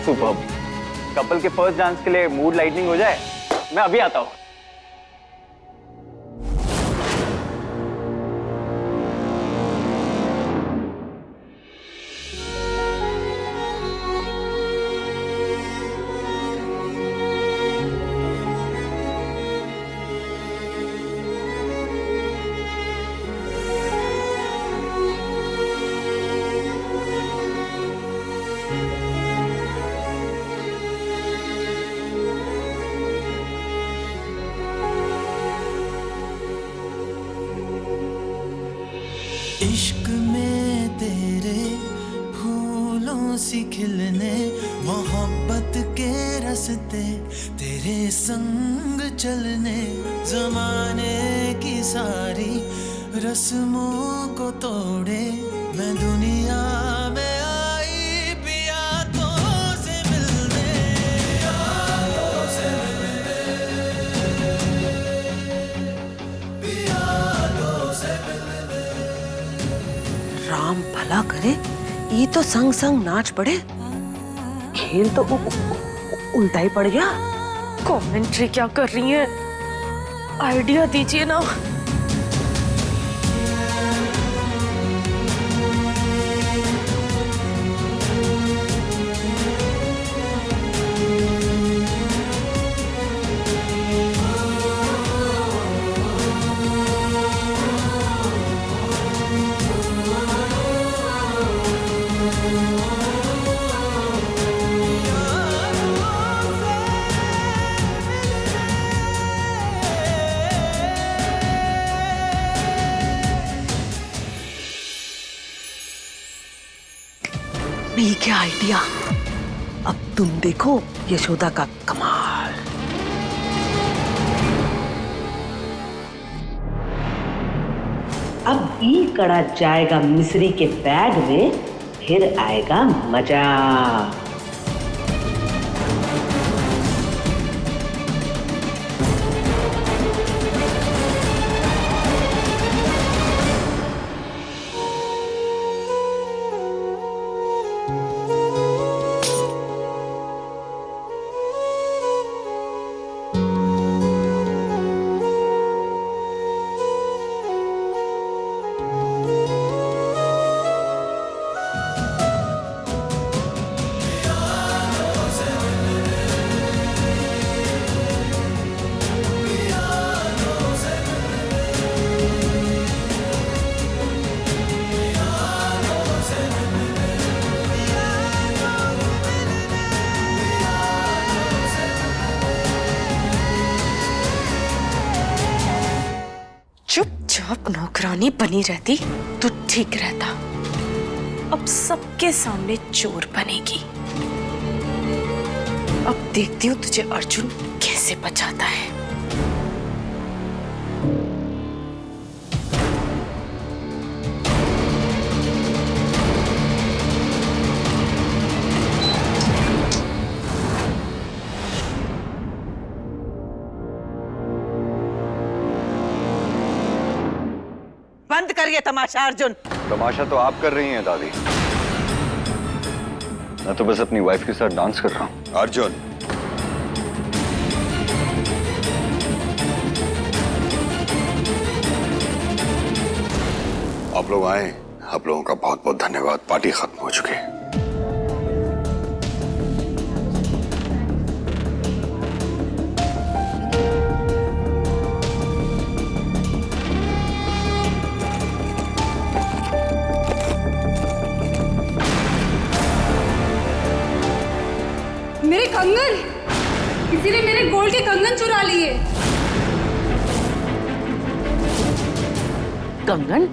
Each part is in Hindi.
सुपर्ब। कपल के फर्स्ट डांस के लिए मूड लाइटनिंग हो जाए, मैं अभी आता हूँ। इश्क में तेरे फूलों सी खिलने, मोहब्बत के रास्ते तेरे संग चलने, जमाने की सारी रस्मों को तोड़े मैं दुनिया में आई पियासों से मिलने, पियासों से मिलने, पियासों से मिलने। राम भला करे, ये तो संग संग नाच पड़े, खेल तो उल्टा ही पड़ गया। कमेंट्री क्या कर रही है, आइडिया दीजिए ना। ये क्या आइडिया, अब तुम देखो यशोदा का कमाल। अब ई कड़ा जाएगा मिस्री के बैग में, फिर आएगा मजा। चुपचाप नौकरानी बनी रहती तो ठीक रहता, अब सबके सामने चोर बनेगी। अब देखती हूँ तुझे अर्जुन कैसे बचाता है। बंद करिए तमाशा अर्जुन। तमाशा तो आप कर रही हैं दादी, मैं तो बस अपनी वाइफ के साथ डांस कर रहा हूँ। अर्जुन, आप लोग आए, आप लोगों का बहुत बहुत धन्यवाद। पार्टी खत्म हो चुकी है। मेरे कंगन, किसी ने मेरे गोल्ड के कंगन चुरा लिए। कंगन?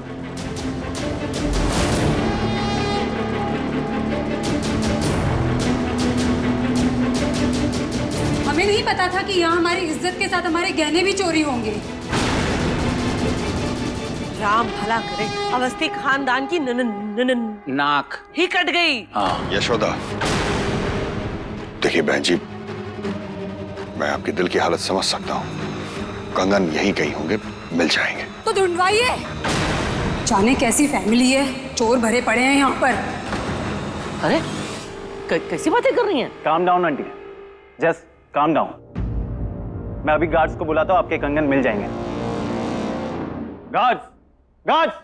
हमें नहीं पता था कि यहाँ हमारी इज्जत के साथ हमारे गहने भी चोरी होंगे। राम भला करे, अवस्थी खानदान की नाक ही कट गई। हाँ। यशोदा, देखिए बहन जी, मैं आपके दिल की हालत समझ सकता हूँ। कंगन यहीं कहीं होंगे, मिल जाएंगे। तो ढूंढवाइए। जाने कैसी फैमिली है, चोर भरे पड़े हैं यहाँ पर। अरे कैसी बातें कर रही हैं? Calm down aunty, just calm down. मैं अभी गार्ड्स को बुलाता हूँ, आपके कंगन मिल जाएंगे। Guards, guards!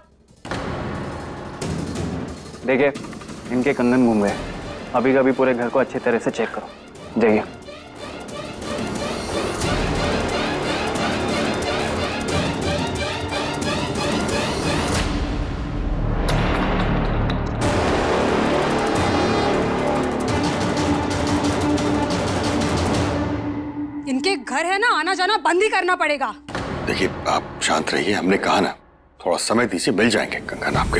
देखिए, इनके कंगन घूम गए। अभी कभी पूरे घर को अच्छी तरह से चेक करो। देखिए। इनके घर है ना, आना जाना बंद ही करना पड़ेगा। देखिए आप शांत रहिए, हमने कहा ना थोड़ा समय दीजिए, मिल जाएंगे कंगन आपके।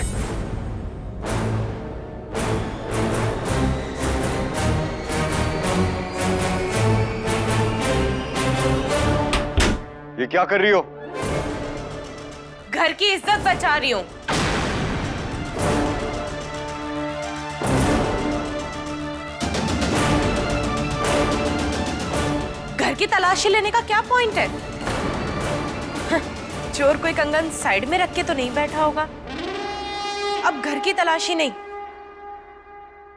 ये क्या कर रही हो? घर की इज्जत बचा रही हूँ। घर की तलाशी लेने का क्या पॉइंट है? चोर कोई कंगन साइड में रख के तो नहीं बैठा होगा। अब घर की तलाशी नहीं,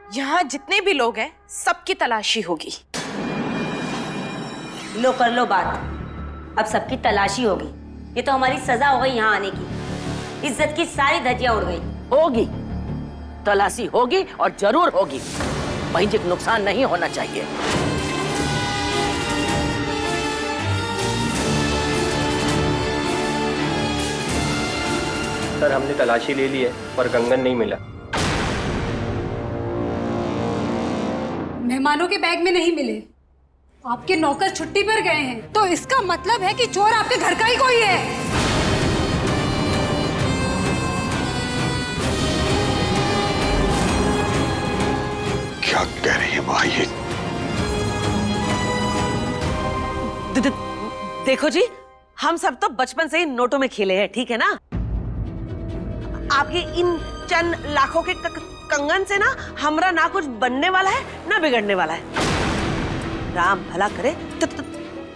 यहाँ जितने भी लोग हैं सबकी तलाशी होगी। लो कर लो बात, अब सबकी तलाशी होगी। ये तो हमारी सजा हो गई यहाँ आने की। इज्जत की सारी धज्जियां उड़ गई। होगी, तलाशी होगी और जरूर होगी। भाई जी नुकसान नहीं होना चाहिए। सर हमने तलाशी ले ली है पर कंगन नहीं मिला। मेहमानों के बैग में नहीं मिले, आपके नौकर छुट्टी पर गए हैं, तो इसका मतलब है कि चोर आपके घर का ही कोई है। क्या कह रही है माँ ये? देखो जी, हम सब तो बचपन से ही नोटों में खेले हैं, ठीक है ना? आपके इन चंद लाखों के कंगन से ना हमरा ना कुछ बनने वाला है ना बिगड़ने वाला है। राम भला करे,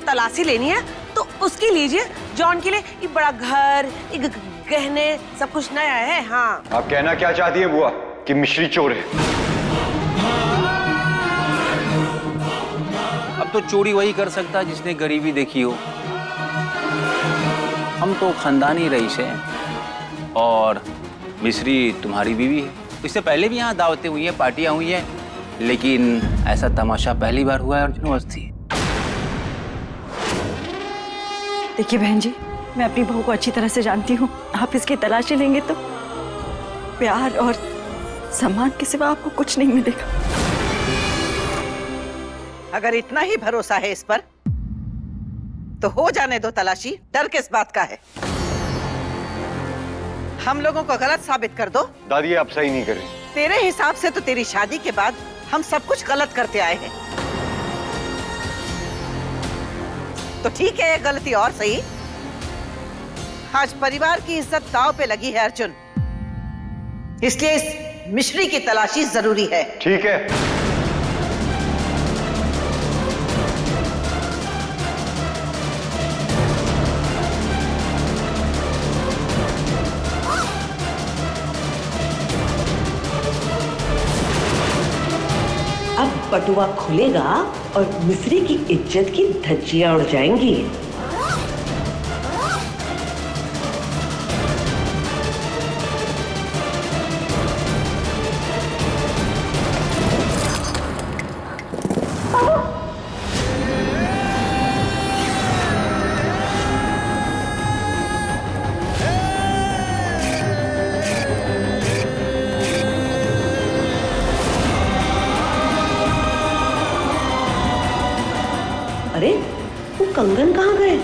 तलाशी लेनी है तो उसकी लीजिए, जॉन के लिए एक बड़ा घर, एक गहने, सब कुछ नया है। हाँ, आप कहना क्या चाहती है बुआ कि मिश्री चोर है? अब तो चोरी वही कर सकता है जिसने गरीबी देखी हो। हम तो खानदानी रईस हैं और मिश्री तुम्हारी बीवी है। इससे पहले भी यहाँ दावतें हुई हैं, पार्टियां हुई हैं, लेकिन ऐसा तमाशा पहली बार हुआ है अर्जुन अवस्थी। देखिए बहन जी, मैं अपनी बहू को अच्छी तरह से जानती हूँ। आप इसकी तलाशी लेंगे तो प्यार और सम्मान के सिवा आपको कुछ नहीं मिलेगा। अगर इतना ही भरोसा है इस पर तो हो जाने दो तलाशी। डर किस बात का है? हम लोगों को गलत साबित कर दो। दादी आप सही नहीं कर रही। तेरे हिसाब से तो तेरी शादी के बाद हम सब कुछ गलत करते आए हैं, तो ठीक है, गलती और सही। आज परिवार की इज्जत दांव पे लगी है अर्जुन, इसलिए इस मिश्री की तलाशी जरूरी है। ठीक है, अब बटुआ खुलेगा और मिश्री की इज्जत की धज्जियां उड़ जाएंगी। अरे वो कंगन कहाँ गए?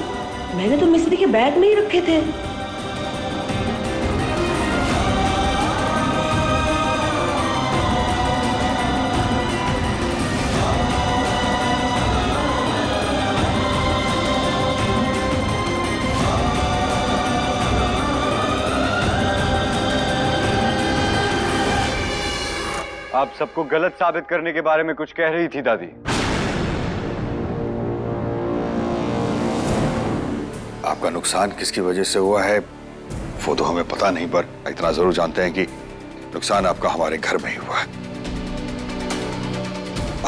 मैंने तो मिश्री के बैग में ही रखे थे। आप सबको गलत साबित करने के बारे में कुछ कह रही थी दादी। आपका नुकसान किसकी वजह से हुआ है वो तो हमें पता नहीं, पर इतना जरूर जानते हैं कि नुकसान आपका हमारे घर में ही हुआ है।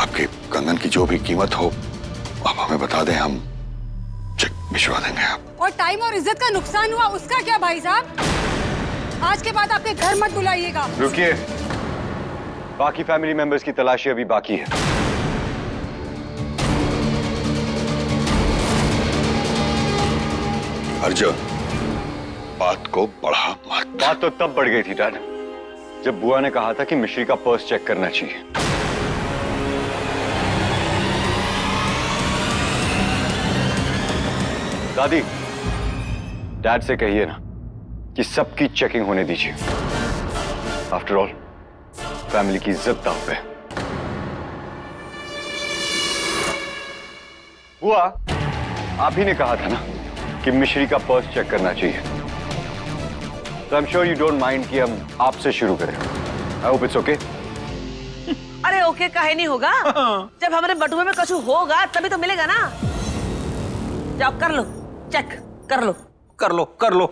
आपके कंगन की जो भी कीमत हो आप हमें बता दें, हम चेक भिजवा देंगे आप। और टाइम और इज्जत का नुकसान हुआ उसका क्या भाई साहब? आज के बाद आपके घर मत बुलाइएगा। रुकिए, बाकी फैमिली मेंबर्स की तलाशी अभी बाकी है। अर्जुन, बात को बढ़ा मत। बात तो तब बढ़ गई थी डैड, जब बुआ ने कहा था कि मिश्री का पर्स चेक करना चाहिए। दादी, डैड से कहिए ना कि सबकी चेकिंग होने दीजिए। आफ्टर ऑल फैमिली की इज्जत दांव पे। बुआ, आप ही ने कहा था ना कि मिश्री का पर्स चेक करना चाहिए, तो I am sure you don't mind कि हम आपसे शुरू करें। I hope it's okay. अरे ओके काहे नहीं होगा? जब हमारे बटुए में कछु होगा तभी तो मिलेगा ना। जाओ कर लो, चेक कर लो। कर लो कर लो।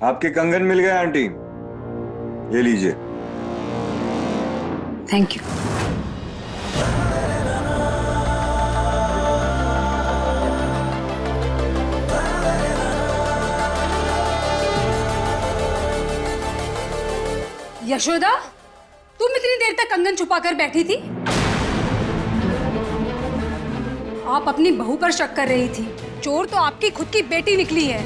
आपके कंगन मिल गए आंटी, ये लीजिए। Thank you. यशोदा, तुम इतनी देर तक कंगन छुपाकर बैठी थी? आप अपनी बहू पर शक कर रही थी। चोर तो आपकी खुद की बेटी निकली है।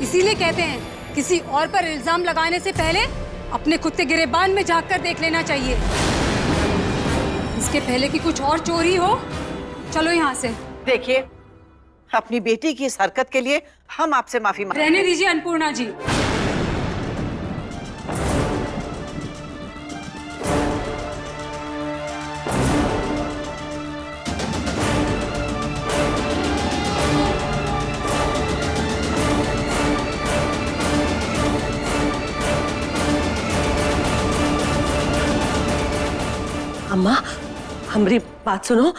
इसीलिए कहते हैं किसी और पर इल्जाम लगाने से पहले अपने खुद के गिरेबान में झांक कर देख लेना चाहिए, इसके पहले कि कुछ और चोरी हो। चलो यहाँ से। देखिए, अपनी बेटी की इस हरकत के लिए हम आपसे माफी मांगते हैं। रहने दीजिए अन्नपूर्णा जी। अम्मा, हमारी बात सुनो।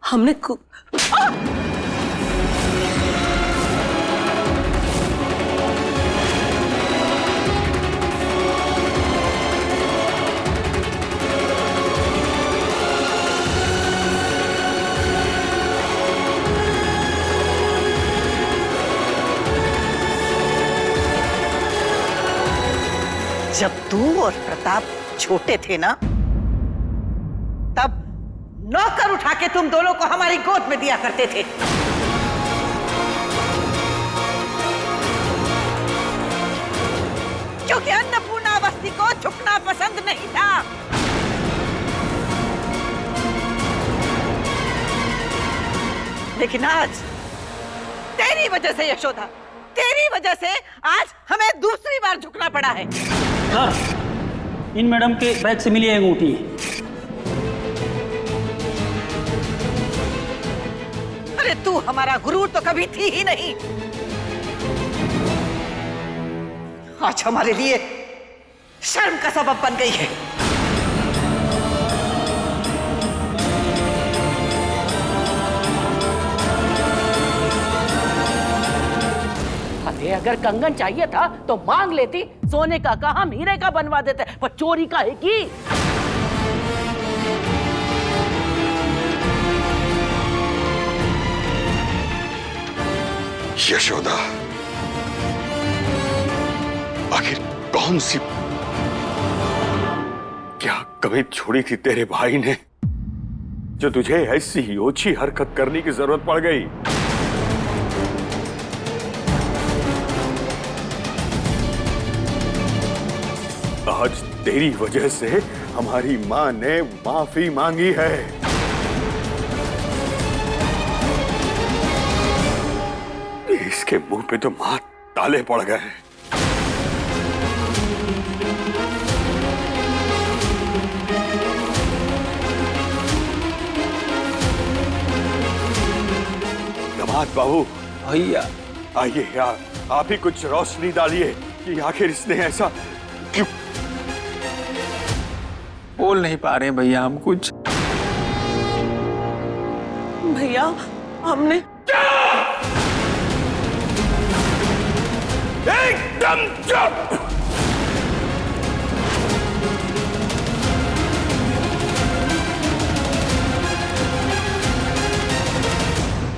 हमने जब तू और प्रताप छोटे थे ना, तब नौकर उठा के तुम दोनों को हमारी गोद में दिया करते थे। क्योंकि अन्नपूर्णा अवस्थी को झुकना पसंद नहीं था। लेकिन आज तेरी वजह से यशोदा, तेरी वजह से आज हमें दूसरी बार झुकना पड़ा है। सर, इन मैडम के बैग से मिली अंगूठी। अरे तू हमारा गुरूर तो कभी थी ही नहीं। आज हमारे लिए शर्म का सबब बन गई है। अरे अगर कंगन चाहिए था तो मांग लेती, सोने का कहा हम हीरे का बनवा देते, पर चोरी का है की। यशोदा, आखिर कौन सी क्या कमी छोड़ी थी तेरे भाई ने जो तुझे ऐसी ही ओछी हरकत करने की जरूरत पड़ गई? आज तेरी वजह से हमारी माँ ने माफी मांगी है। इसके मुंह पे तो मां ताले पड़ गए हैं। दामाद बाबू, भैया आइए यार, आप ही कुछ रोशनी डालिए कि आखिर इसने ऐसा क्यों। बोल नहीं पा रहे भैया हम कुछ। भैया हमने एकदम चुप।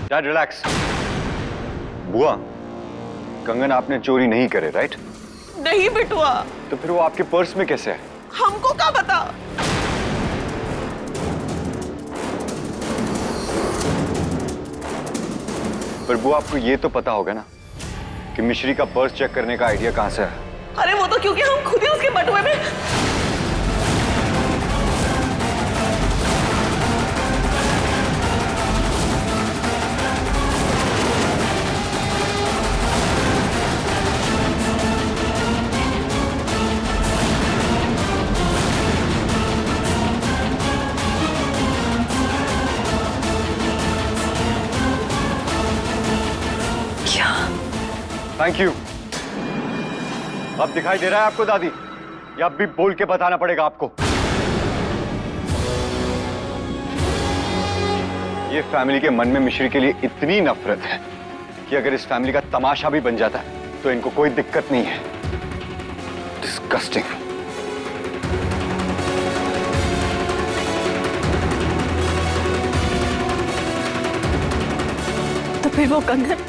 Dad relax. बुआ, कंगन आपने चोरी नहीं करे, राइट? नहीं बिटुआ। तो फिर वो आपके पर्स में कैसे है? हमको क्या पता। पर बुआ, आपको ये तो पता होगा ना कि मिश्री का पर्स चेक करने का आइडिया कहां से है? अरे वो तो क्योंकि हम खुद ही उसके बटुए में। Thank you. अब दिखाई दे रहा है आपको दादी, या अब भी बोल के बताना पड़ेगा आपको? ये फैमिली के मन में मिश्री के लिए इतनी नफरत है कि अगर इस फैमिली का तमाशा भी बन जाता है तो इनको कोई दिक्कत नहीं है। डिस्गस्टिंग। तो फिर वो कंगन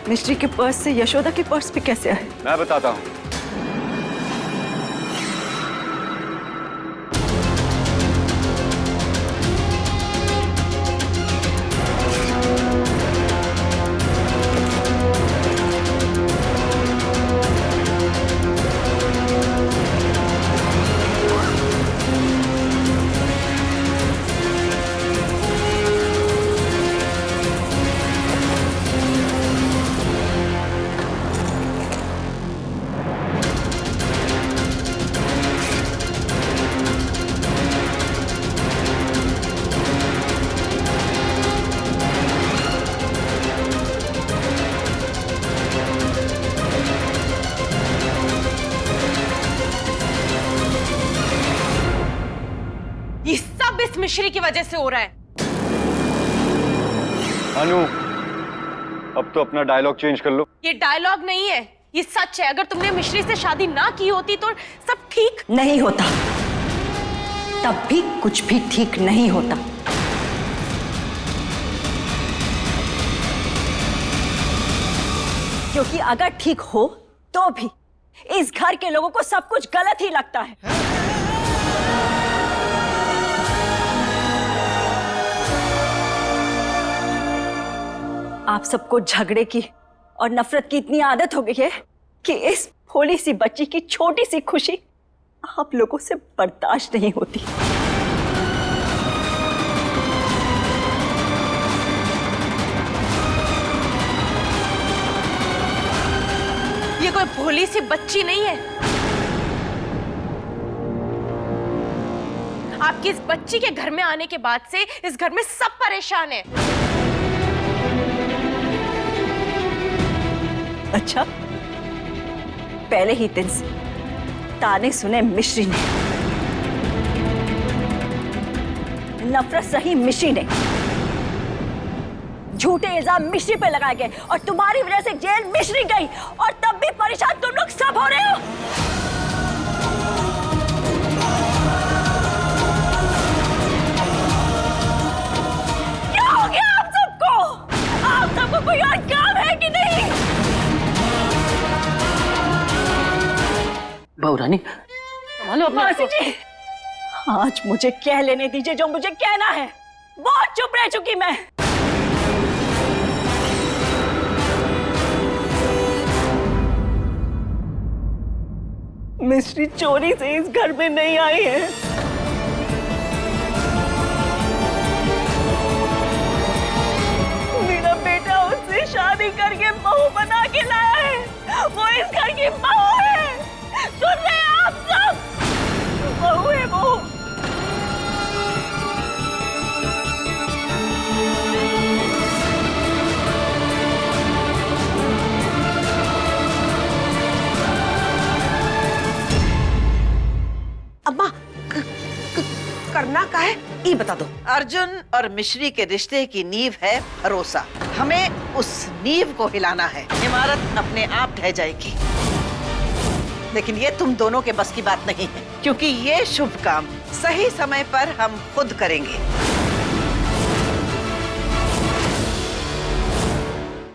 मिश्री के पर्स से यशोदा के पर्स पे कैसे आए? मैं बताता हूं। ये सब इस मिश्री की वजह से हो रहा है। अनु, अब तो अपना डायलॉग चेंज कर लो। ये डायलॉग नहीं है, ये सच है। अगर तुमने मिश्री से शादी ना की होती तो सब ठीक नहीं होता। तब भी कुछ भी ठीक नहीं होता। क्योंकि अगर ठीक हो तो भी इस घर के लोगों को सब कुछ गलत ही लगता है। आप सबको झगड़े की और नफरत की इतनी आदत हो गई है कि इस भोली सी बच्ची की छोटी सी खुशी आप लोगों से बर्दाश्त नहीं होती। ये कोई भोली सी बच्ची नहीं है। आपकी इस बच्ची के घर में आने के बाद से इस घर में सब परेशान है। अच्छा, पहले ही दिन से ताने सुने मिश्री ने, नफरत सही मिश्री ने, झूठे इल्जाम मिश्री पे लगाए गए और तुम्हारी वजह से जेल मिश्री गई और तब भी परेशान तुम लोग सब हो रहे हो। क्या हो गया आप सबको? आप सबको कोई और काम है कि नहीं? बहुरानी, मासी जी, आज मुझे कह लेने दीजिए जो मुझे कहना है। बहुत चुप रह चुकी मैं। मिश्री चोरी से इस घर में नहीं आई है। मेरा बेटा उससे शादी करके बहू बना के लाया है। वो इस घर की बहू है। सुन रहे हैं आप सब? बहू है वो। अम्मा करना का है ये बता दो। अर्जुन और मिश्री के रिश्ते की नींव है भरोसा। हमें उस नींव को हिलाना है। इमारत अपने आप ढह जाएगी, लेकिन ये तुम दोनों के बस की बात नहीं है, क्योंकि ये शुभ काम सही समय पर हम खुद करेंगे।